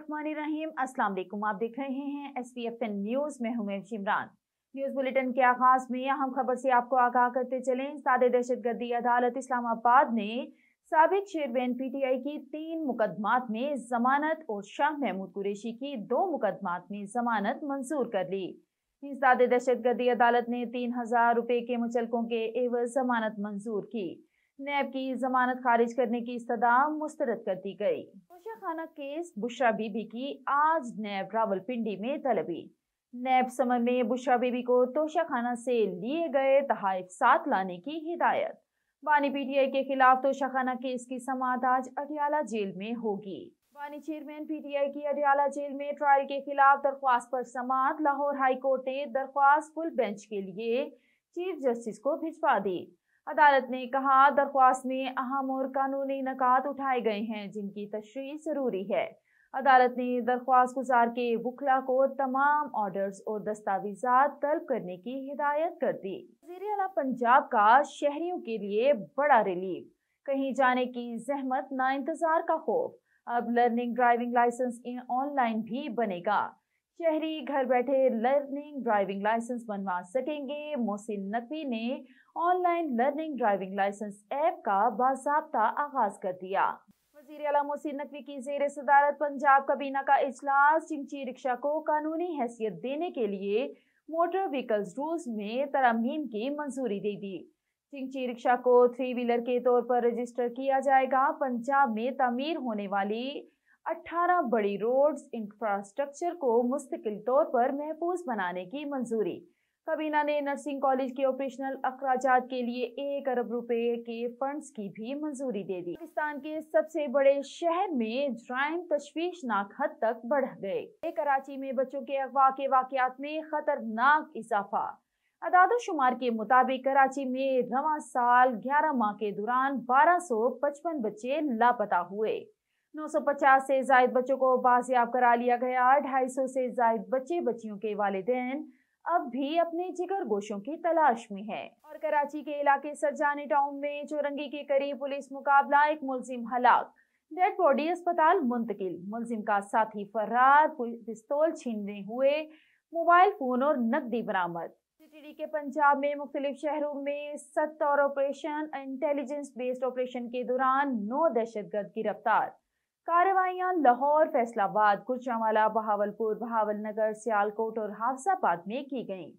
बिस्मिल्लाहिर्रहमानिर्रहीम। अस्सलाम वालेकुम। आप देख रहे हैं SPFN न्यूज़ में हूं मैं शिमरान। न्यूज़ बुलेटिन के आगाज में अहम खबर से आपको आगाह करते चलें। सादे दहशतगर्दी अदालत इस्लामाबाद ने साबिक चेयरमैन PTI की 3 मुकदमात में जमानत और शाह महमूद कुरैशी की 2 मुकदमात में जमानत मंजूर कर ली। सादे दहशतगर्दी अदालत ने 3000 रुपए के मुचलकों के एवज जमानत मंजूर की। नैब की जमानत खारिज करने की इस्तदा मुस्तरद कर दी गई। तोशाखाना केस बुशरा बीबी की आज नैब रावलपिंडी में तलबी। नैब समर में बुशरा बीबी को तोशाखाना से लिए गए तहाइफ साथ लाने की हिदायत। बानी PTI के खिलाफ तोशाखाना केस की समाअत आज अडियाला जेल में होगी। बानी चेयरमैन PTI की अडियाला जेल में ट्रायल के खिलाफ दरख्वास्त पर समाअत। लाहौर हाई कोर्ट ने दरख्वास्त फुल बेंच के लिए चीफ जस्टिस को भिजवा दी। अदालत ने कहा दरख्वास्त में अहम और कानूनी नकात उठाए गए हैं जिनकी तशरीह जरूरी है। अदालत ने दरख्वास्त गुजार के वकला को तमाम ऑर्डर्स और दस्तावेजात तलब करने की हिदायत कर दी। वज़ीर आला पंजाब का शहरियों के लिए बड़ा रिलीफ, कहीं जाने की जहमत ना इंतजार का खौफ। अब लर्निंग ड्राइविंग लाइसेंस ऑनलाइन भी बनेगा। शहरी घर बैठे लर्निंग ड्राइविंग लाइसेंस बनवा सकेंगे। मोहसिन नकवी ने online learning driving license app का बाज़ाब्ता आगाज कर दिया। वज़ीर आला मोहसिन नकवी की ज़ेर सदारत पंजाब काबीना का इजलास चिंची रिक्शा को कानूनी हैसियत देने के लिए मोटर व्हीकल्स रूल्स में तरमीम की मंजूरी दे दी। चिंची रिक्शा को 3 व्हीलर के तौर पर रजिस्टर किया जाएगा। पंजाब में तामीर होने वाली 18 बड़ी रोड्स इंफ्रास्ट्रक्चर को मुस्तकिल तौर पर महफूज बनाने की मंजूरी। काबीना ने नर्सिंग कॉलेज के ऑपरेशनल अखराजात के लिए 1 अरब रुपए के फंड्स की भी मंजूरी दे दी। पाकिस्तान के सबसे बड़े शहर में जराइम तशवीशनाक हद तक बढ़ गए। कराची में बच्चों के अगवा के वाकयात में खतरनाक इजाफा। अदाद-ओ-शुमार के मुताबिक कराची में रवां साल 11 माह के दौरान 1255 बच्चे लापता हुए। 950 से जायद बच्चों को बाजियाब करा लिया गया। 250 से जायद बच्चे बच्चियों के वालिदैन अब भी अपने जिगर गोशों की तलाश में है। और कराची के इलाके सरजानी टाउन में चौरंगी के करीब पुलिस मुकाबला, एक मुलजिम हलाक, डेड बॉडी अस्पताल मुंतकिल। मुलजिम का साथी फरार, पिस्तौल छीनने हुए, मोबाइल फोन और नकदी बरामद। CTD के पंजाब में मुख्तलिफ शहरों में सख्त और ऑपरेशन इंटेलिजेंस बेस्ड ऑपरेशन के दौरान 9 दहशतगर्द गिरफ्तार। कार्रवाइयां लाहौर, फैसलाबाद, गुजरांवाला, बहावलपुर, बहावलनगर, सियालकोट और हाफजाबाद में की गईं।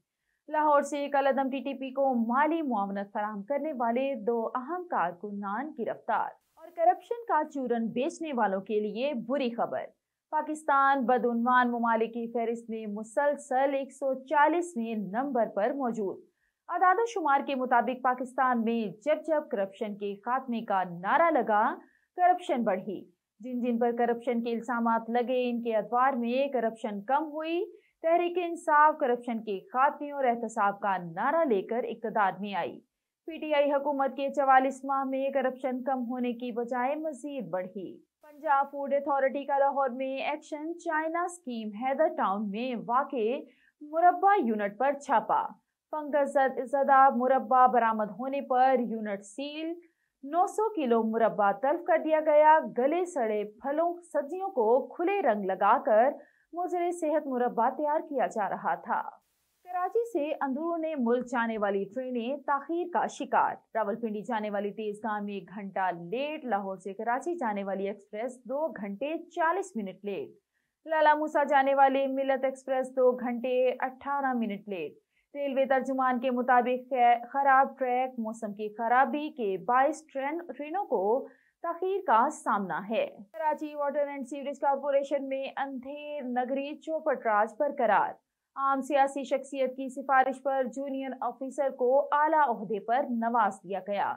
लाहौर से कलअदम TTP को माली मुआवनत फराहम करने वाले 2 अहम कारकुनान गिरफ्तार। और करप्शन का चूरन बेचने वालों के लिए बुरी खबर। पाकिस्तान बदउनवान ममालिक की फहरिस्त में मुसलसल 140वें नंबर पर मौजूद। अदाद-ओ-शुमार के मुताबिक पाकिस्तान में जब जब करप्शन के खात्मे का नारा लगा, करप्शन बढ़ी। जिन जिन पर करप्शन के इल्जामात लगे, इनके अदवार में करप्शन कम हुई। तहरीक इंसाफ करप्शन के खात्मे और एहतसाब का नारा लेकर इक़्तिदार में आई। PTI हुकूमत के 44 माह में करप्शन कम होने की बजाय मजीद बढ़ी। पंजाब फूड अथॉरिटी का लाहौर में action. China scheme Haider town में वाक़े मुरब्बा यूनिट पर छापा। फंगस ज़दा मुरब्बा बरामद होने पर यूनिट सील। 900 किलो मुरब्बा तल्फ कर दिया गया। गले सड़े फलों सब्जियों को खुले रंग लगाकर मुज़र सेहत मुरब्बा तैयार किया जा रहा था। कराची से अंदरूनी मुल्क जाने वाली ट्रेनें ताखीर का शिकार। रावलपिंडी जाने वाली तेजगाम में 1 घंटा लेट। लाहौर से कराची जाने वाली एक्सप्रेस 2 घंटे 40 मिनट लेट। लाला मूसा जाने वाली मिलत एक्सप्रेस 2 घंटे 18 मिनट लेट। रेलवे तर्जुमान के मुताबिक खराब ट्रैक, मौसम की खराबी के बाइस ट्रेनों को ताखीर का सामना है। Karachi water and sewerage corporation में अंधेर नगरी चौपट राज बरकरार। आम सियासी शख्सियत की सिफारिश पर जूनियर ऑफिसर को आला ओहदे पर नवाज दिया गया।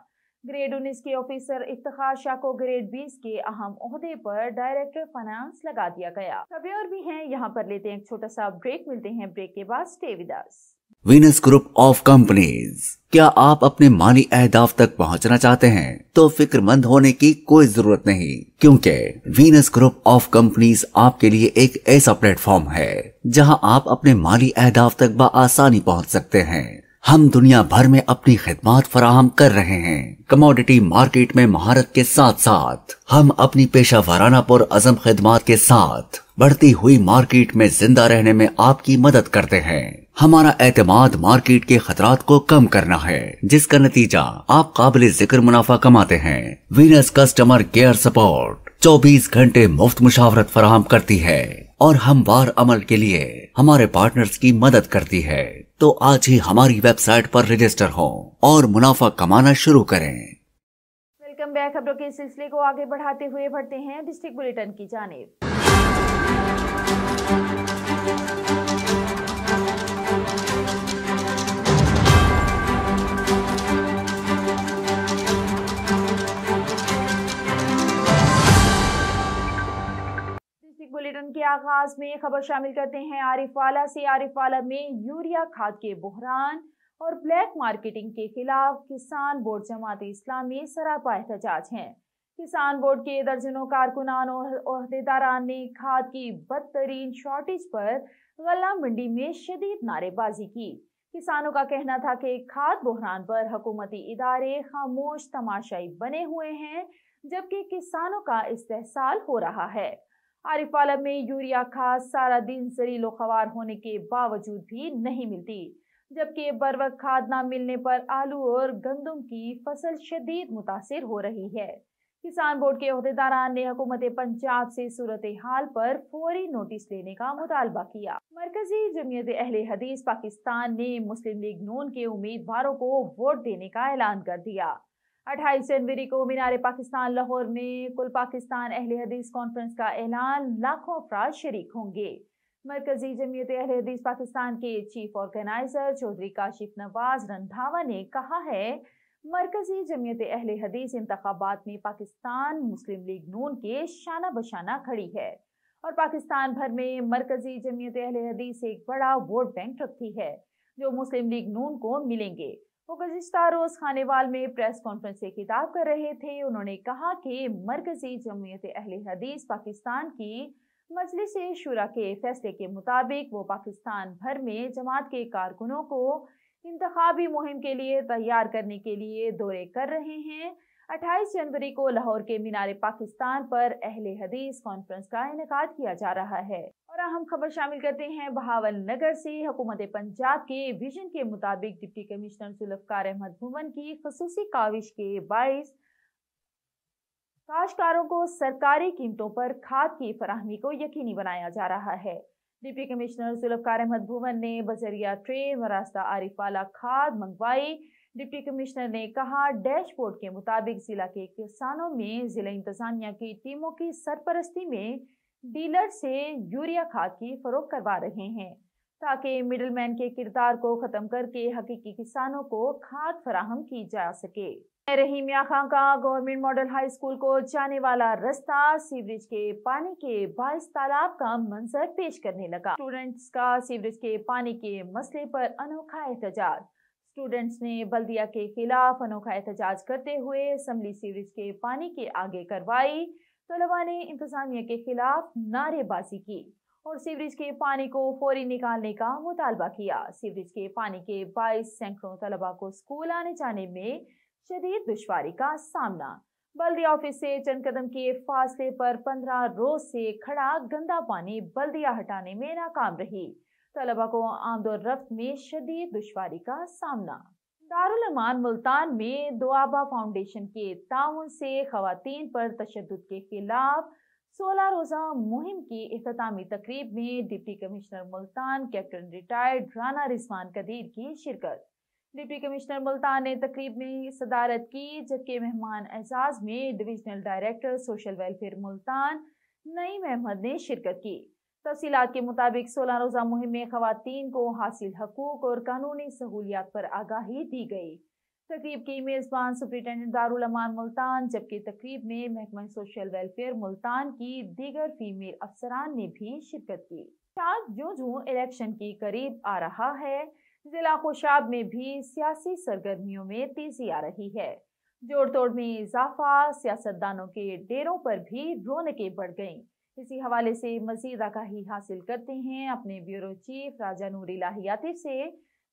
ग्रेड 19 के ऑफिसर इफ्तिखार शाह को ग्रेड 20 के अहम ओहदे पर डायरेक्टर फाइनेंस लगा दिया गया। खबरें और भी हैं, यहाँ पर लेते हैं एक छोटा सा ब्रेक। मिलते हैं ब्रेक के बाद। Stay with us. Venus group of companies. क्या आप अपने माली अहदाफ तक पहुंचना चाहते हैं? तो फिक्रमंद होने की कोई जरूरत नहीं, क्योंकि वीनस ग्रुप ऑफ कंपनीज आपके लिए एक ऐसा प्लेटफॉर्म है जहां आप अपने माली अहदाफ तक बआसानी पहुंच सकते हैं। हम दुनिया भर में अपनी खिदमत फराहम कर रहे हैं। कमोडिटी मार्केट में महारत के साथ साथ हम अपनी पेशा वाराना पुर अज़म खिदमत के साथ बढ़ती हुई मार्केट में जिंदा रहने में आपकी मदद करते हैं। हमारा एतमाद मार्केट के खतरात को कम करना है, जिसका नतीजा आप काबिल जिक्र मुनाफा कमाते हैं। वीनस कस्टमर केयर सपोर्ट 24 घंटे मुफ्त मुशावरत फराहम करती है और हमवार अमल के लिए हमारे पार्टनर्स की मदद करती है। तो आज ही हमारी वेबसाइट पर रजिस्टर हों और मुनाफा कमाना शुरू करें। Welcome back. खबरों के सिलसिले को आगे बढ़ाते हुए बढ़ते हैं डिस्ट्रिक्ट बुलेटिन की जानिब। बुलेटिन के आगाज में खबर शामिल करते हैं आरिफवाला से। आरिफवाला में यूरिया खाद के बहरान और ब्लैक मार्केटिंग के खिलाफ किसान बोर्ड जमात इस्लामी सरापा एहतजाज हैं। किसान बोर्ड के दर्जनों कारकुनान और ओहदेदारान ने खाद की बदतरीन शॉर्टेज पर गल्ला मंडी में शदीद नारेबाजी की। किसानों का कहना था कि खाद बहरान पर हुकूमती इदारे खामोश तमाशाई बने हुए हैं, जबकि किसानों का इस्तेहसाल हो रहा है। आरिफवाला में यूरिया खाद सारा दिन जरीलो खवार होने के बावजूद भी नहीं मिलती, जबकि बरवक्त खाद न मिलने पर आलू और गंदम की फसल शदीद मुतासिर हो रही है। किसान बोर्ड के ओहदेदारान ने हुकूमत पंजाब से सूरत हाल पर फौरी नोटिस लेने का मुतालबा किया। मरकजी जमीयत अहले हदीस पाकिस्तान ने मुस्लिम लीग नून के उम्मीदवारों को वोट देने का ऐलान कर दिया। 28 जनवरी को मीनार पाकिस्तान लाहौर में कुल पाकिस्तान अहले हदीस कॉन्फ्रेंस का ऐलान, लाखों अफराद शरीक होंगे। मरकजी जमीयत अहले हदीस पाकिस्तान के चीफ ऑर्गेनाइजर चौधरी काशिफ नवाज रंधावा ने कहा है, मरकजी जमीयत अहले हदीस इंतखाबात में पाकिस्तान मुस्लिम लीग नून के शाना बशाना खड़ी है और पाकिस्तान भर में मरकजी जमीयत अहले हदीस एक बड़ा वोट बैंक रखती है जो मुस्लिम लीग नून को मिलेंगे। वो गुज़िश्ता रोज खानेवाल में प्रेस कॉन्फ्रेंस से खिताब कर रहे थे। उन्होंने कहा कि मरकजी जमीयत अहले हदीस पाकिस्तान की मजलिस शुरा के फैसले के मुताबिक वो पाकिस्तान भर में जमात के कारकुनों को इंतखाबी मुहिम के लिए तैयार करने के लिए दौरे कर रहे हैं। 28 जनवरी को लाहौर के मीनार पाकिस्तान पर अहले हदीस कॉन्फ्रेंस का इनेकाद किया जा रहा है। और अहम खबर शामिल करते हैं बहावल नगर से। हुकूमत पंजाब के विजन के मुताबिक डिप्टी कमिश्नर जुल्फकार अहमद भुवन की खसूसी काविश के बाइस काश्तकारों को सरकारी कीमतों पर खाद की फराहमी को यकीनी बनाया जा रहा है। डिप्टी कमिश्नर जुल्फकार अहमद भुवन ने बजरिया ट्रेन व रास्ता आरिफवाला खाद मंगवाई। डिप्टी कमिश्नर ने कहा, डैशबोर्ड के मुताबिक जिला के किसानों में जिला इंतजामिया की टीमों की सरपरस्ती में डीलर से यूरिया खाद की फरोख्त करवा रहे हैं ताकि मिडलमैन के किरदार को खत्म करके हकीकी किसानों को खाद फराहम की जा सके। रहीम मियां खां का गवर्नमेंट मॉडल हाई स्कूल को जाने वाला रास्ता सीवरेज के पानी के बाइस तालाब का मंजर पेश करने लगा। स्टूडेंट्स का सीवरेज के पानी के मसले पर अनोखा एहतजाज। स्टूडेंट्स ने बल्दिया के खिलाफ अनोखा एहतजाज करते हुए असम्बली सीवरेज के पानी के आगे करवाई। तलबा ने इंतजामिया के खिलाफ नारेबाजी की और सीवरेज के पानी को फौरी निकालने का मुतालबा किया। सीवरेज के पानी के बाइस सैकड़ों तलबा को स्कूल आने जाने में शदीद दुश्वारी का सामना। बल्दिया ऑफिस से चंद कदम के फासले पर 15 रोज से खड़ा गंदा पानी बल्दिया हटाने में नाकाम रही। तलबा को आमदोरफ्त में शदीद दुश्वारी का सामना। दारुल अमान मुल्तान में दुआबा फाउंडेशन के ताउन से खवातीन पर तशद्दुद के खिलाफ 16 रोजा मुहिम की इख्तितामी तकरीब में deputy commissioner Multan captain retired Rana Rizwan Qadeer की शिरकत। डिप्टी कमिश्नर मुल्तान ने तकरीब में सदारत की, जबकि मेहमान एजाज में divisional director social welfare Multan Naeem Ahmed ने शिरकत की। तफसीलात के मुताबिक 16 रोजा मुहिम में खवातीन को हासिल हकूक और कानूनी सहूलियात पर आगाही दी गई। तकरीब की मेजबान सुप्रिंटेंडेंट दारुल अमान मुल्तान, जबकि तकरीब में महकमा सोशल वेलफेयर मुल्तान की दीगर फीमेल अफसरान ने भी शिरकत की। जो इलेक्शन की करीब आ रहा है, जिला खुशाब में भी सियासी सरगर्मियों में तेजी आ रही है। जोड़ तोड़ में इजाफा, सियासतदानों के डेरों पर भी रौनकें बढ़ गईं। इसी हवाले से मजीद आगाही हासिल करते हैं अपने ब्यूरो चीफ राजा नूर इलाही आतिफ से,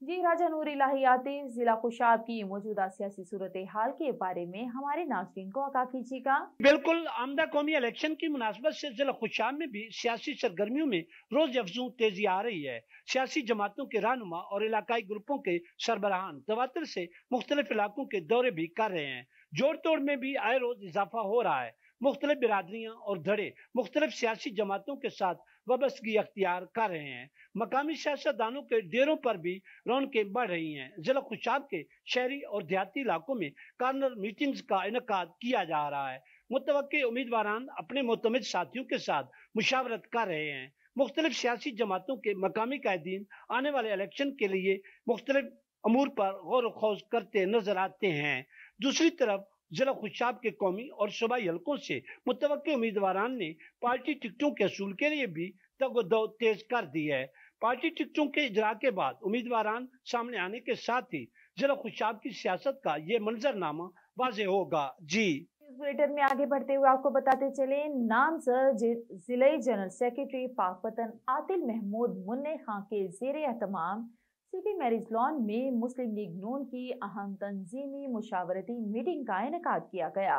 जी राजा नूर इलाही आतिफ, जिला खुशाब की मौजूदा सियासी सूरत हाल के बारे में हमारे नाज़रीन को आगाह कीजिएगा। बिल्कुल, आमदा कौमी इलेक्शन की मुनासबत से जिला खुशाब में भी सियासी सरगर्मियों में रोज अफजू तेजी आ रही है। सियासी जमातों के रहनुमा और इलाकाई ग्रुपों के सरबराहान तवातर से मुख्तलिफ इलाकों के दौरे भी कर रहे हैं। जोड़ तोड़ में भी आए रोज इजाफा हो रहा है। मुख्तलिफ बिरादरियां और धड़े मुख्तलिफ सियासी जमातों के साथ वाबस्तगी अख्तियार कर रहे हैं। मकामी सियासतदानों के डेरों पर भी रौनकें बढ़ रही हैं। जिला खुशाब के शहरी और देहाती इलाकों में कार्नर मीटिंग्स का इनेकाद किया जा रहा है। मुतवक्के उम्मीदवारान अपने मुतमिद साथियों के साथ मुशावरत कर रहे हैं। मुख्तलिफ सियासी जमातों के मकामी कायदीन आने वाले इलेक्शन के लिए मुख्तलिफ अमूर पर गौर खौज करते नजर आते हैं। दूसरी तरफ जिला खुशाब के कौमी और सूबाई हलकों से मुतवक्के उम्मीदवारान ने पार्टी टिकटों के असूल के लिए भी तगदो तेज कर दी है। पार्टी टिकटों के इजरा के बाद उम्मीदवारान सामने आने के साथ ही जिला खुशाब की सियासत का ये मंजरनामा वाज़े होगा। जी बुलेटिन में आगे बढ़ते हुए आपको बताते चले, नामजद जिले जनरल सेक्रेटरी पाकपतन आतिल महमूद मुन्ने खां के ज़ेरे एहतमाम सिटी मैरिज लॉन में मुस्लिम लीग नून की अहम तंजीमी मुशावरती मीटिंग का इनेकाद किया गया,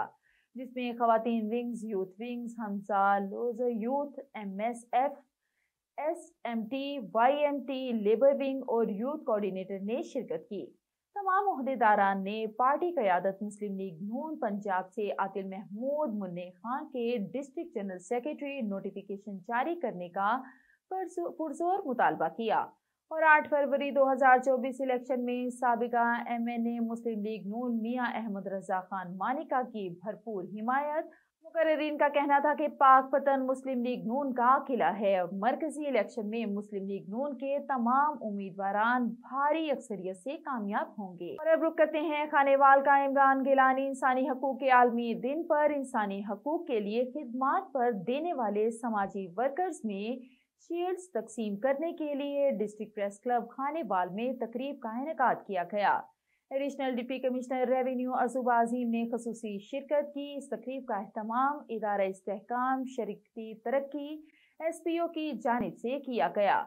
जिसमें खवातीन विंग्स, यूथ विंग्स, हमसा लोजर youth, MSF, SMT, YMT, labour wing और यूथ कोऑर्डिनेटर ने शिरकत की। तमाम ओहदेदारान ने पार्टी क़यादत मुस्लिम लीग नून पंजाब से आतिल महमूद मुन्ने खां के डिस्ट्रिक्ट जनरल सेक्रेटरी नोटिफिकेशन जारी करने का पुरजोर मुतालबा किया और 8 फरवरी 2024 इलेक्शन में साबिका MNA मुस्लिम लीग नून मियां अहमद रजा खान मानिका की भरपूर हिमायत। मुकर्रिरीन का कहना था कि पाकपतन मुस्लिम लीग नून का किला है और मरकजी इलेक्शन में मुस्लिम लीग नून के तमाम उम्मीदवारान भारी अक्सरियत से कामयाब होंगे। और अब रुक करते हैं खानेवाल का इमरान गिलानी इंसानी हकूक के आलमी दिन पर इंसानी हकूक के लिए खिदमात पर देने वाले समाजी वर्कर्स में शील्ड्स तकसीम करने के लिए डिस्ट्रिक्ट प्रेस क्लब खानेवाल में तकरीब का इनेकाद किया गया। Additional deputy commissioner revenue अजूब Azeem ने खसूसी शिरकत की। इस तकरीब का एहतमाम इदारा इस्तेहकाम शरीकती तरक्की SPO की जानिब से किया गया।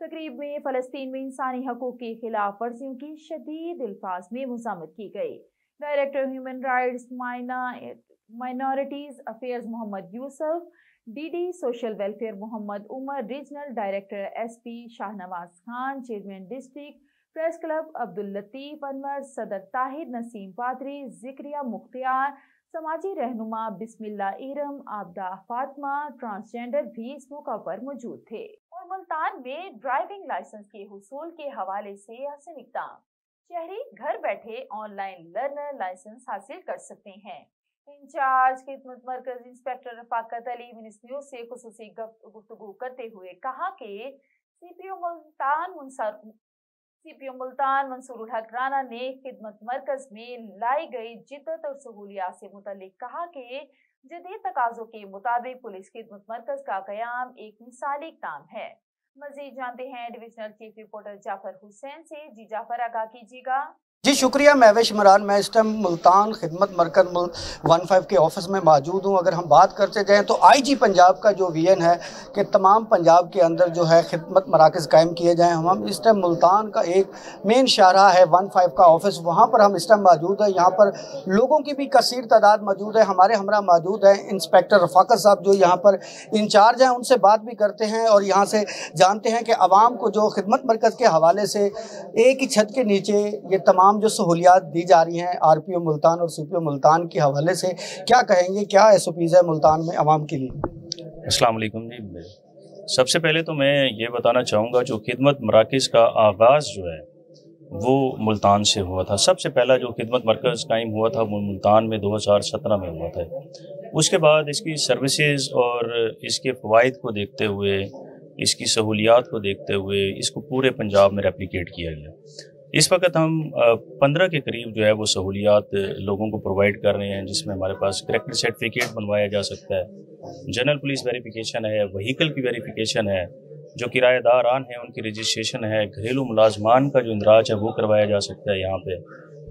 तकरीब में फ़लस्तीन में इंसानी हकूक़ की खिलाफ वर्जियों की शदीद अल्फाज में मज़ामत की गई। Director human rights minorities affairs Mohammad Yusuf, DD social welfare Mohammad Umar, regional director SP Shahnawaz Khan, chairman district press club Abdul Latif Anwar, सदर ताहिर नसीम पादरी, जिक्रिया मुख्तियार, समाजी रहनुमा बिस्मिल्ला इरम, आबदा फातिमा, ट्रांसजेंडर भी इस मौका पर मौजूद थे। और मुल्तान में ड्राइविंग लाइसेंस के हुसूल के हवाले से हसन इक़दाम, शहरी घर बैठे ऑनलाइन लर्नर लाइसेंस हासिल कर सकते हैं। इंचार्ज खिदमत मरकज इंस्पेक्टर रफाकत अली न्यूज़ से खुसूसी गुफ्तगू करते हुए कहा कि CPO मुल्तान मंसूरुल हक राना ने खिदमत मरकज में लाई गई जिद्दत और सहूलियात से मुतल्लिक कहा कि जदीद तकाज़ों के मुताबिक पुलिस खिदमत मरकज का क़याम एक मिसाली इक़दाम है। मज़ीद जानते हैं divisional chief reporter Jafar Hussain से। जी जाफर, आगाह कीजिएगा। जी शुक्रिया महवेश इमरान। मैं इस टाइम मुल्तान खिदमत मरकज़ 15 के ऑफिस में मौजूद हूँ। अगर हम बात करते जाएँ तो IG पंजाब का जो विजन है कि तमाम पंजाब के अंदर जो है खिदमत मराकज़ कायम किए जाएँ, हम इस टाइम मुल्तान का एक मेन शाहराह है 15 का ऑफिस, वहाँ पर हम इस टाइम मौजूद है। यहाँ पर लोगों की भी कसीर तादाद मौजूद है। हमारे हमरा मौजूद है इंस्पेक्टर रफाकत साहब जो यहाँ पर इंचार्ज हैं, उनसे बात भी करते हैं और यहाँ से जानते हैं कि आवाम को जो खिदमत मरकज़ के हवाले से एक ही छत के नीचे ये तमाम जो सहूलियात दी जा रही हैं RPO मुल्तान और CPO मुल्तान के हवाले से क्या कहेंगे, क्या SOPs है मुल्तान में आवाम के लिए? अस्सलाम वालेकुम जी। सबसे पहले तो मैं ये बताना चाहूँगा जो खिदमत मराकज़ का आगाज़ जो है वो मुल्तान से हुआ था। सबसे पहला जो खिदमत मरकज़ कायम हुआ था वो मुल्तान में 2017 में हुआ था। उसके बाद इसकी सर्विसेज और इसके फ़वाइद को देखते हुए, इसकी सहूलियात को देखते हुए इसको पूरे पंजाब में रेप्लिकेट किया गया। इस वक्त हम 15 के करीब जो है वो सहूलियात लोगों को प्रोवाइड कर रहे हैं, जिसमें हमारे पास करेक्टर सर्टिफिकेट बनवाया जा सकता है, जनरल पुलिस वेरिफिकेशन है, वहीकल की वेरिफिकेशन है, जो किराएदारान हैं उनकी रजिस्ट्रेशन है, घरेलू मुलाजमान का जो इंदराज है वो करवाया जा सकता है यहाँ पे।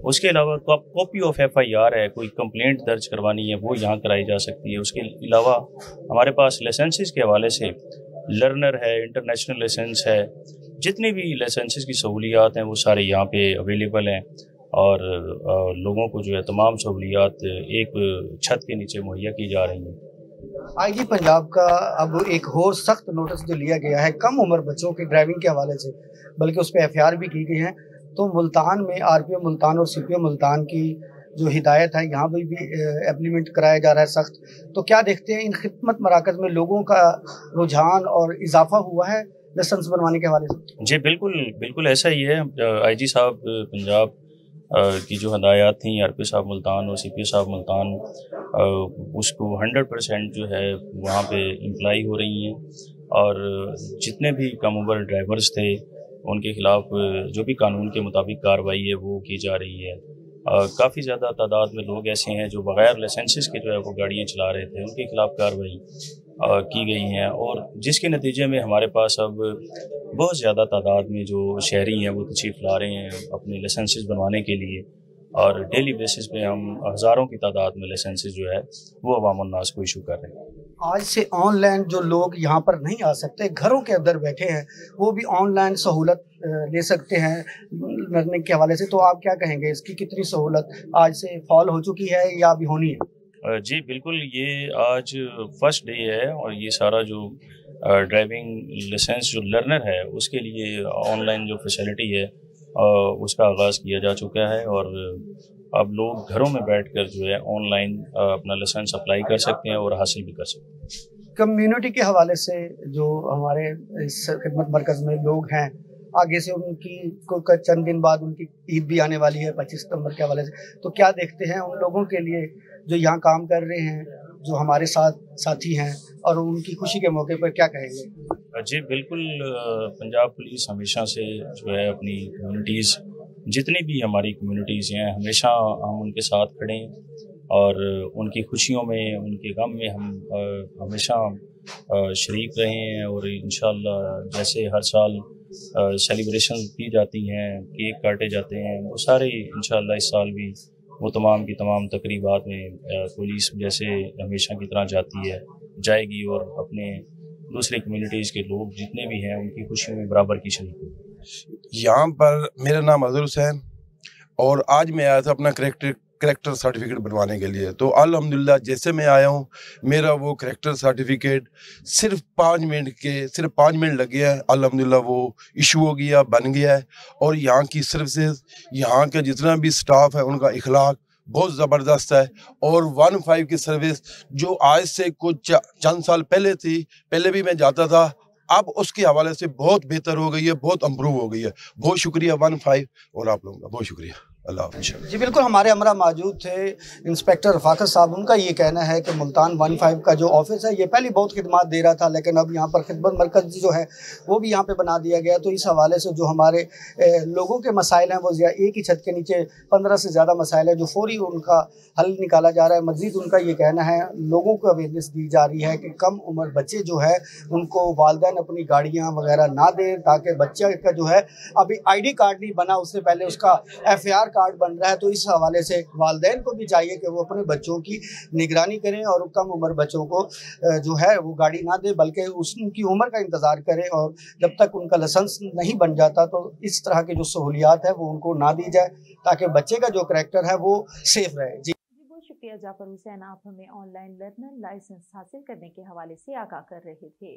उसके अलावा कॉपी ऑफ FIR है, कोई कंप्लेंट दर्ज करवानी है वो यहाँ कराई जा सकती है। उसके अलावा हमारे पास लाइसेंसेस के हवाले से लर्नर है, इंटरनेशनल लाइसेंस है, जितनी भी लाइसेंसेस की सहूलियात हैं वो सारे यहाँ पे अवेलेबल हैं और लोगों को जो है तमाम सहूलियात एक छत के नीचे मुहैया की जा रही हैं। आईजी पंजाब का अब एक और सख्त नोटिस जो लिया गया है कम उम्र बच्चों की ड्राइविंग के हवाले से, बल्कि उस पर FIR भी की गई है। तो मुल्तान में RPO मुल्तान और CPO मुल्तान की जो हिदायत है यहाँ भी इम्प्लीमेंट कराया जा रहा है सख्त। तो क्या देखते हैं इन खिदमत मराकज़ में लोगों का रुझान और इजाफा हुआ है लाइसेंस बनवाने के हवाले से? जी बिल्कुल ऐसा ही है। IG साहब पंजाब की जो हदायत थी RPO साहब मुल्तान और CPO साहब मुल्तान उसको 100% जो है वहाँ पे इम्प्लाई हो रही हैं और जितने भी कम उम्र ड्राइवर्स थे उनके खिलाफ जो भी कानून के मुताबिक कार्रवाई है वो की जा रही है। काफ़ी ज़्यादा तादाद में लोग ऐसे हैं जो बग़ैर लाइसेंसेस के जो है वो गाड़ियाँ चला रहे थे, उनके खिलाफ कार्रवाई की गई हैं और जिसके नतीजे में हमारे पास अब बहुत ज़्यादा तादाद में जो शहरी हैं वो तशरीफ़ ला रहे हैं अपने लाइसेंसेस बनवाने के लिए और डेली बेसिस पे हम हज़ारों की तादाद में लाइसेंसेस जो है वो अवाम उन्नास को इशू कर रहे हैं। आज से ऑनलाइन जो लोग यहाँ पर नहीं आ सकते, घरों के अंदर बैठे हैं, वो भी ऑनलाइन सहूलत ले सकते हैं लर्निंग के हवाले से। तो आप क्या कहेंगे, इसकी कितनी सहूलत आज से फॉल हो चुकी है या अभी होनी है? जी बिल्कुल, ये आज फर्स्ट डे है और ये सारा जो ड्राइविंग लाइसेंस जो लर्नर है उसके लिए ऑनलाइन जो फैसिलिटी है उसका आगाज़ किया जा चुका है और अब लोग घरों में बैठकर जो है ऑनलाइन अपना लाइसेंस अप्लाई कर सकते हैं और हासिल भी कर सकते हैं। कम्युनिटी के हवाले से जो हमारे इस खिदमत मरकज़ में लोग हैं, आगे से उनकी चंद दिन बाद उनकी ईद भी आने वाली है 25 सितंबर के हवाले से, तो क्या देखते हैं उन लोगों के लिए जो यहाँ काम कर रहे हैं, जो हमारे साथी हैं, और उनकी खुशी के मौके पर क्या कहेंगे? जी बिल्कुल, पंजाब पुलिस हमेशा से जो है अपनी कम्युनिटीज़ जितनी भी हमारी कम्युनिटीज़ हैं हमेशा हम उनके साथ खड़े हैं और उनकी खुशियों में उनके गम में हम हमेशा शरीक रहे हैं और इंशाअल्लाह जैसे हर साल सेलिब्रेशन की जाती हैं, केक काटे जाते हैं, वो सारे इंशाअल्लाह इस साल भी वो तमाम की तमाम तकरीबात में पुलिस जैसे हमेशा की तरह जाएगी और अपने दूसरी कम्युनिटीज़ के लोग जितने भी हैं उनकी खुशियों में बराबर की शरीक होगी। यहाँ पर मेरा नाम अज़हर हुसैन और आज मैं आया था अपना करेक्टर सर्टिफिकेट बनवाने के लिए। तो अल्हम्दुलिल्लाह जैसे मैं आया हूँ मेरा वो करेक्टर सर्टिफिकेट सिर्फ 5 मिनट लग गया है। अल्हम्दुलिल्लाह वो इशू हो गया, बन गया है। और यहाँ की सर्विसेज, यहाँ का जितना भी स्टाफ है उनका इखलाक बहुत ज़बरदस्त है। और 15 की सर्विस जो आज से कुछ चंद साल पहले थी, पहले भी मैं जाता था, अब उसके हवाले से बहुत बेहतर हो गई है, बहुत इम्प्रूव हो गई है। बहुत शुक्रिया 15 और आप लोगों का बहुत शुक्रिया। अल्लाह हाफ़िज़। जी बिल्कुल, हमारे हमरा मौजूद थे इंस्पेक्टर रफ़ाकत साहब। उनका ये कहना है कि मुल्तान 15 का जो ऑफिस है ये पहले बहुत खिदमत दे रहा था, लेकिन अब यहाँ पर खिदमत मरकज़ जो है वो भी यहाँ पे बना दिया गया। तो इस हवाले से जो हमारे लोगों के मसाइल हैं वो एक ही छत के नीचे 15 से ज़्यादा मसाइल है जो फौरी उनका हल निकाला जा रहा है। मज़ीद उनका ये कहना है लोगों को अवेयरनेस दी जा रही है कि कम उम्र बच्चे जो है उनको वालिदैन अपनी गाड़ियाँ वगैरह ना दें, ताकि बच्चे का जो है अभी ID कार्ड नहीं बना, उससे पहले उसका FIR कार्ड बन रहा है। तो इस हवाले से वालिदैन को भी चाहिए कि वो अपने बच्चों की निगरानी करें और कम उम्र बच्चों को जो है वो गाड़ी ना दे, बल्कि उनकी उम्र का इंतज़ार करें और जब तक उनका लाइसेंस नहीं बन जाता तो इस तरह की जो सहूलियात है वो उनको ना दी जाए, ताकि बच्चे का जो करैक्टर है वो सेफ रहे। जी बहुत शुक्रिया जाफर हुसैन, आप हमें ऑनलाइन लर्नर लाइसेंस हासिल करने के हवाले से आगाह कर रहे थे।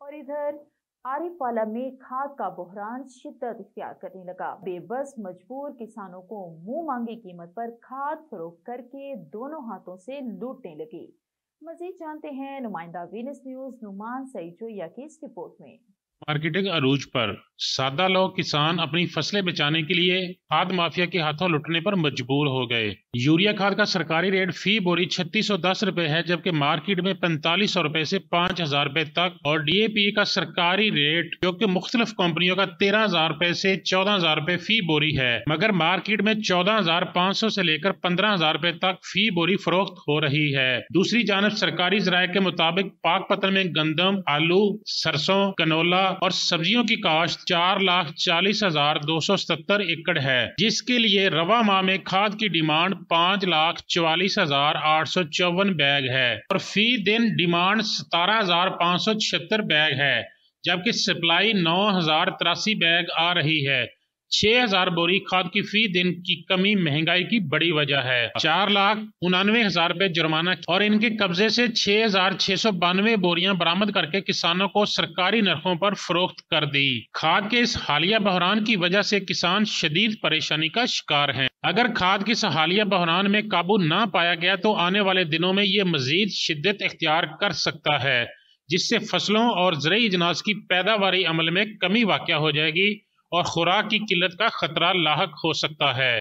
और इधर आरिफवाला में खाद का बहरान शिद्दत इख्तियार करने लगा। बेबस मजबूर किसानों को मुंह मांगी कीमत पर खाद फरोख्त करके दोनों हाथों से लूटने लगी। मजीद जानते हैं नुमाइंदा वीनस न्यूज नुमान सईद जोया की इस रिपोर्ट में। मार्केटिंग अरूज पर सादा लोग किसान अपनी फसलें बचाने के लिए खाद माफिया के हाथों लुटने पर मजबूर हो गए। यूरिया खाद का सरकारी रेट फी बोरी 3610 रुपए है, जबकि मार्केट में 4500 रुपए से 5000 रुपए तक, और DAP का सरकारी रेट जो कि मुख्तलिफ कंपनियों का 13000 रुपए से 14000 रुपए फी बोरी है, मगर मार्केट में 14500 से लेकर 15000 रुपए तक फी बोरी फरोख्त हो रही है। दूसरी जानब सरकारी जराये के मुताबिक पाकपतन में गंदम, आलू, सरसों, कनोला और सब्जियों की काश्त 4,40,277 एकड़ है, जिसके लिए रवा माह में खाद की डिमांड 5,44,854 बैग है और फी दिन डिमांड 17,576 बैग है, जबकि सप्लाई 9,083 बैग आ रही है। 6,000 बोरी खाद की फी दिन की कमी महंगाई की बड़ी वजह है। 4,99,000 रुपए जुर्माना और इनके कब्जे से 6,692 बोरियां बरामद करके किसानों को सरकारी नरखों पर फरोख्त कर दी। खाद के इस हालिया बहरान की वजह से किसान शदीद परेशानी का शिकार हैं। अगर खाद के इस हालिया बहरान में काबू ना पाया गया तो आने वाले दिनों में ये मजीद शिद्दत इख्तियार कर सकता है, जिससे फसलों और ज़रूरी अजनास की पैदावारी अमल में कमी वाक़या हो जाएगी और खुराक की किल्लत का खतरा लाहक हो सकता है।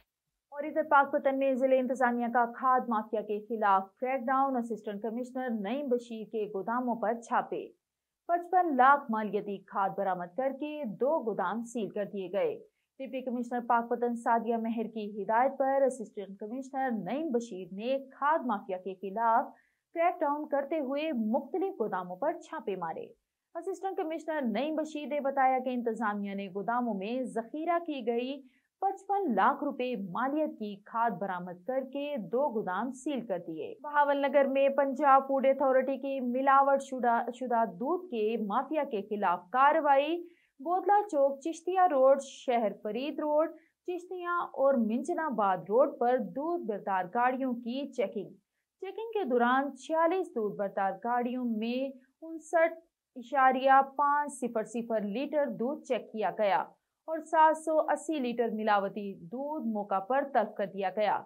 और इधर पाकपतन में जिले इंतजामिया का खाद माफिया के खिलाफ crackdown. Assistant commissioner Naeem Bashir के गोदामों पर छापे। 55 लाख मालियती खाद बरामद करके 2 गोदाम सील कर दिए गए। डिप्टी कमिश्नर पाकपतन सादिया मेहर की हिदायत पर असिस्टेंट कमिश्नर नईम बशीर ने खाद माफिया के खिलाफ क्रैकडाउन करते हुए मुख्तलिफ गोदामों पर छापे मारे। असिस्टेंट कमिश्नर नईम बशीर ने बताया कि इंतजामिया ने गोदामों में जखीरा की गई 55 लाख रुपए मालियत की खाद बरामद करके 2 गोदाम सील कर दिए। बहावलनगर में पंजाब फूड अथॉरिटी की मिलावट शुदा दूध के माफिया के खिलाफ कार्रवाई। बोतला चौक, चिश्तिया रोड, शहर फरीद रोड, चिश्तिया और मिंजनाबाद रोड पर दूध बरदार गाड़ियों की चेकिंग के दौरान 46 दूध बरदार गाड़ियों में 59.500 लीटर दूध चेक किया गया और 780 लीटर मिलावटी दूध मौका पर तलब कर दिया गया।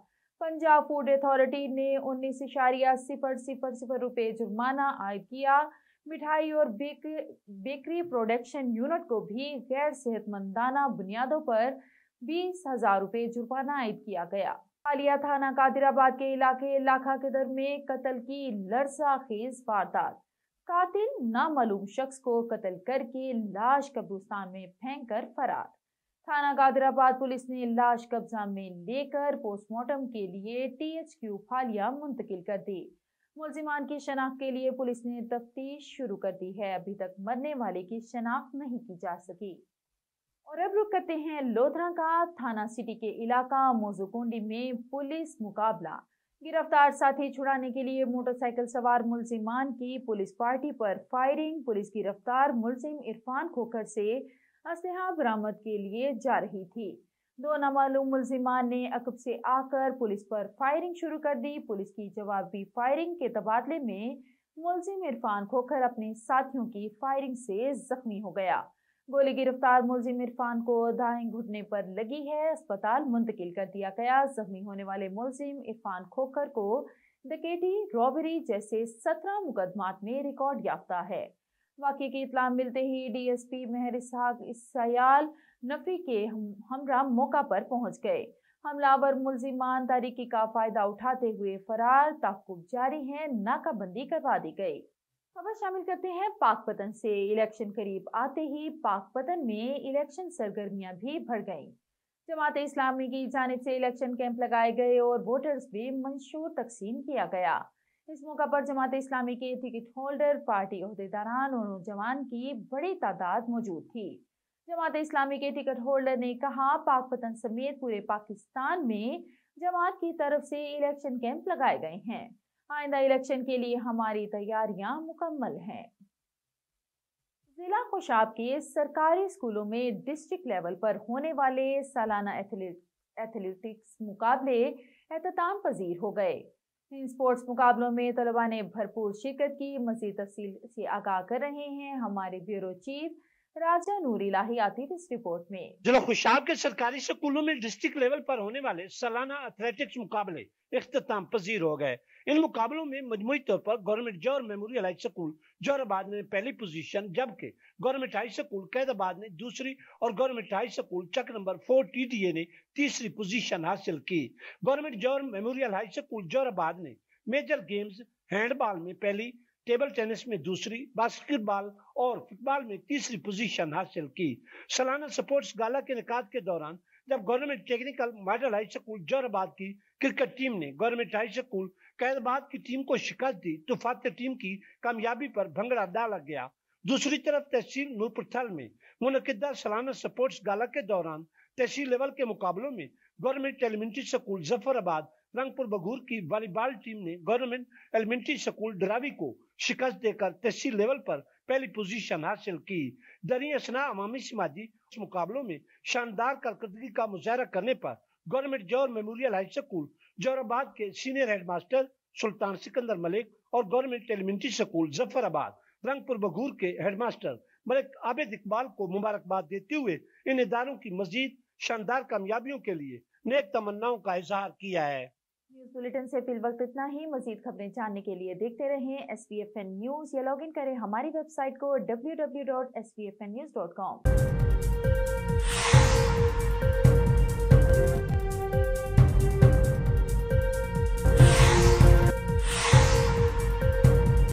पंजाब फूड अथॉरिटी ने 19.000 रुपए जुर्माना आयद किया। मिठाई और बेकरी प्रोडक्शन यूनिट को भी गैर सेहतमंदाना बुनियादों पर 20,000 रुपए जुर्माना आयद किया गया। हालिया थाना कादिराबाद के इलाके लाखा कदर में कत्ल की लरज़ाखेज वारदात। कातिल नामालूम शख्स को कत्ल करके लाश कब्रिस्तान में फेंककर फरार। थाना कादिराबाद पुलिस ने लाश कब्जा में लेकर पोस्टमार्टम के लिए THQ हालिया मुंतकिल कर दी। मुलजिमान की शनाख्त के लिए पुलिस ने तफ्तीश शुरू कर दी है। अभी तक मरने वाले की शनाख्त नहीं की जा सकी। और अब रुक करते हैं लोधरा का। थाना सिटी के इलाका मोजोकुंडी में पुलिस मुकाबला। गिरफ्तार साथी छुड़ाने के लिए मोटरसाइकिल सवार मुलजिमान की पुलिस पार्टी पर फायरिंग। पुलिस गिरफ्तार मुलजिम इरफान खोखर से असलहा बरामद के लिए जा रही थी। 2 नामालूम मुलजिमान ने अकब से आकर पुलिस पर फायरिंग शुरू कर दी। पुलिस की जवाबी फायरिंग के तबादले में मुलजिम इरफान खोखर अपने साथियों की फायरिंग से जख्मी हो गया। गोली गिरफ्तार मुलजिम इरफान को दाएं घुटने पर लगी है, अस्पताल मुंतकिल कर दिया गया। जख्मी होने वाले मुलजिम इरफान खोखर को डकैती, रॉबरी जैसे 17 मुकदमात में रिकॉर्ड याफ्ता है। वाक़े की इत्तला मिलते ही DSP मेहर इसहाक इसयाल नफरी के हमरा मौका पर पहुंच गए। हमलावर मुलजिमान तारीकी का फायदा उठाते हुए फरार। ताक़ुब जारी है, नाकाबंदी करवा दी गई। खबर शामिल करते हैं पाकपतन से। इलेक्शन करीब आते ही पाकपतन में इलेक्शन सरगर्मियां भी बढ़ गईं। जमात इस्लामी की जानिब से इलेक्शन कैंप लगाए गए और वोटर्स भी मंशूर तकसीम किया गया। इस मौका पर जमात इस्लामी के टिकट होल्डर, पार्टी ओहदेदारान और नौजवान की बड़ी तादाद मौजूद थी। जमात इस्लामी के टिकट होल्डर ने कहा, पाकपतन समेत पूरे पाकिस्तान में जमात की तरफ से इलेक्शन कैंप लगाए गए हैं। आइंदा इलेक्शन के लिए हमारी तैयारियां मुकम्मल हैं। जिला खुशाब के सरकारी स्कूलों में डिस्ट्रिक्ट लेवल पर होने वाले सालाना एथलेटिक्स मुकाबले एहतमाम पजीर हो गए। इन स्पोर्ट्स मुकाबलों में तलबा ने भरपूर शिरकत की। मज़ीद तफसील से आगाह कर रहे हैं हमारे ब्यूरो चीफ राजा नूर इलाही आती इस रिपोर्ट में। जिला खुशाब के सरकारी स्कूलों में डिस्ट्रिक्ट लेवल पर होने वाले सालाना एथलेटिक्स मुकाबले इख्तिताम पजीर हो गए। इन मुकाबलों में मजमूई तौर पर government Jauhar memorial high school Jauharabad ने पहली पोजीशन, जबकि गवर्नमेंट हाई स्कूल कैदाबाद ने दूसरी और गवर्नमेंट हाई स्कूल चक नंबर 4 TTA ने तीसरी पोजीशन हासिल की। Government Jauhar memorial high school Jauharabad ने मेजर गेम्स हैंडबॉल में पहली, टेबल टेनिस में दूसरी, बास्केटबॉल और फुटबॉल में तीसरी पोजीशन हासिल की। सालाना स्पोर्ट्स गाला के निकात के दौरान जब government technical model high school Jauharabad की क्रिकेट टीम ने गवर्नमेंट हाई स्कूल कैदाबाद की टीम को शिकस्त दी तो फातेह टीम की कामयाबी पर भंगड़ा डाला गया। दूसरी तरफ तहसील नूरपुरथल में मुनक़िदा सालाना स्पोर्ट्स गाला के दौरान तहसील लेवल के मुकाबलों में government elementary school Zafarabad Rangpur Baghoor की वॉलीबॉल टीम ने गवर्नमेंट एलिमेंट्री स्कूल डरावी को शिकस्त देकर तहसील लेवल पर पहली पोजीशन हासिल की। दरी असना अवामी समाजी मुकाबलों में शानदार कारकर्दगी का मुजाहरा करने पर government Jauhar memorial high school Jauharabad के सीनियर हेडमास्टर सुल्तान सिकंदर मलिक और government elementary school Zafarabad Rangpur Baghoor के हेडमास्टर मलिक आबिद इकबाल को मुबारकबाद देते हुए इन इदारों की मजीद शानदार कामयाबियों के लिए नेक तमन्नाओं का इजहार किया है। न्यूज बुलेटिन से फिल वक्त इतना ही। मजीद खबरें जानने के लिए देखते रहें SPFN न्यूज या लॉग इन करें हमारी वेबसाइट को www.spfnnews.com।